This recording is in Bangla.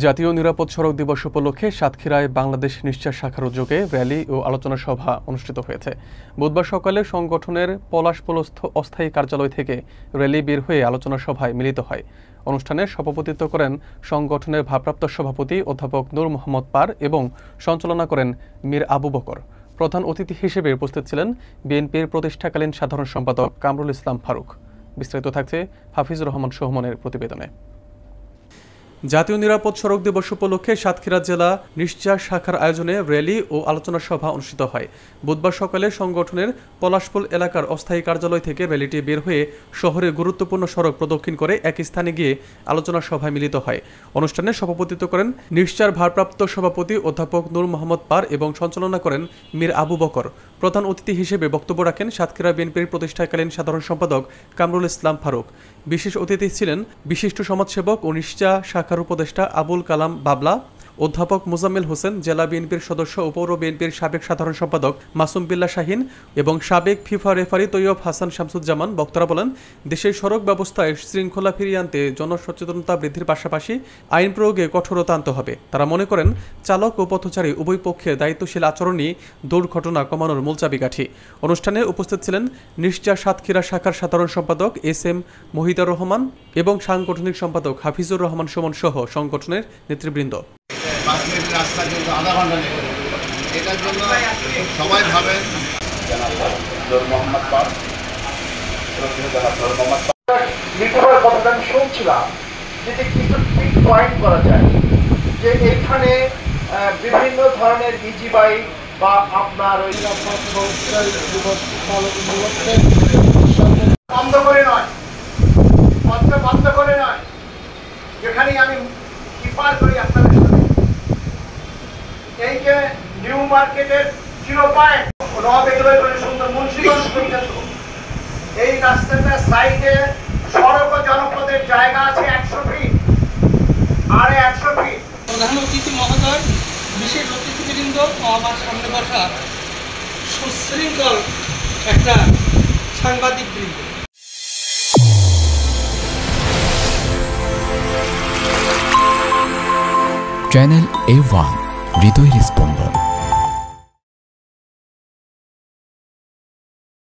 জাতীয় নিরাপদ সড়ক দিবস উপলক্ষে সাতক্ষীরায় বাংলাদেশ নিশ্চাস শাখার উদ্যোগে র্যালি ও আলোচনা সভা অনুষ্ঠিত হয়েছে। বুধবার সকালে সংগঠনের পলাশপোলস্থ অস্থায়ী কার্যালয় থেকে র্যালি বের হয়ে আলোচনা সভায় মিলিত হয়। অনুষ্ঠানে সভাপতিত্ব করেন সংগঠনের ভারপ্রাপ্ত সভাপতি অধ্যাপক নূর মোহাম্মদ পার এবং সঞ্চালনা করেন মীর আবু বকর। প্রধান অতিথি হিসেবে উপস্থিত ছিলেন বিএনপির প্রতিষ্ঠাকালীন সাধারণ সম্পাদক কামরুল ইসলাম ফারুক। বিস্তারিত থাকছে হাফিজুর রহমান সোহমনের প্রতিবেদনে। জাতীয় নিরাপদ সড়ক দিবস উপলক্ষে সাতক্ষীরা জেলা নিশ্চাস শাখার আয়োজনে র্যালি ও আলোচনা সভা অনুষ্ঠিত হয়। বুধবার সকালে সংগঠনের পলাশপোল এলাকার অস্থায়ী কার্যালয় থেকে র্যালিটি বের হয়ে শহরের গুরুত্বপূর্ণ সড়ক প্রদক্ষিণ করে এক স্থানে গিয়ে আলোচনা সভায় মিলিত হয়। অনুষ্ঠানে সভাপতিত্ব করেন নিশ্চার ভারপ্রাপ্ত সভাপতি অধ্যাপক নূর মোহাম্মদ পার এবং সঞ্চালনা করেন মীর আবু বকর। প্রধান অতিথি হিসেবে বক্তব্য রাখেন সাতক্ষীরা বিএনপির প্রতিষ্ঠাকালীন সাধারণ সম্পাদক কামরুল ইসলাম ফারুক। বিশেষ অতিথি ছিলেন বিশিষ্ট সমাজসেবক ও নিশ্চাস শাখার উপদেষ্টা আবুল কালাম বাবলা, অধ্যাপক মোজাম্মেল হোসেন, জেলা বিএনপির সদস্য ও পৌর বিএনপির সাবেক সাধারণ সম্পাদক মাসুম বিল্লাহ শাহিন এবং সাবেক ফিফা রেফারি তৈয়ব হাসান শামসুজ্জামান। বক্তারা বলেন, দেশের সড়ক ব্যবস্থায় শৃঙ্খলা ফিরিয়ে আনতে জনসচেতনতা বৃদ্ধির পাশাপাশি আইন প্রয়োগে কঠোরতা আনতে হবে। তারা মনে করেন, চালক ও পথচারী উভয় পক্ষের দায়িত্বশীল আচরণই দুর্ঘটনা কমানোর মূল চাবিকাঠি। অনুষ্ঠানে উপস্থিত ছিলেন নিশ্চাস সাতক্ষীরা শাখার সাধারণ সম্পাদক এস.এম. মহিদার রহমান এবং সাংগঠনিক সম্পাদক হাফিজুর রহমান সুমন সহ সংগঠনের নেতৃবৃন্দ। 5 মিনিটের রাস্তা কিন্তু আধা ঘন্টা লেগে যাবে। এটার জন্য সবাই ভাবেন লিটুবার কথাটা আমি শুনছিলাম যে কিছু পিক পয়েন্ট করা যায়, যে এখানে বিভিন্ন ধরনের ইজি বাইক বা আপনার ওই বন্ধ করে নয়, বন্ধ করে নয়, যেখানে আমি কিপার করি আপনাদের এই যে নিউ মার্কেটের 0 পয়েন্ট সুন্দর মুন্সিগঞ্জ পর্যন্ত এই রাস্তাটার সাইডে সড়ক ও জনপদের জায়গা আছে 100 ফিট আর 100 ফিট। প্রধান অতিথি মহোদয়, বিশেষ অতিথিবৃন্দ ও আমার সামনে বসা সুশৃঙ্খল একটা সাংবাদিক বৃন্দ, চ্যানেল A1 হৃদয়ের স্পন্দন।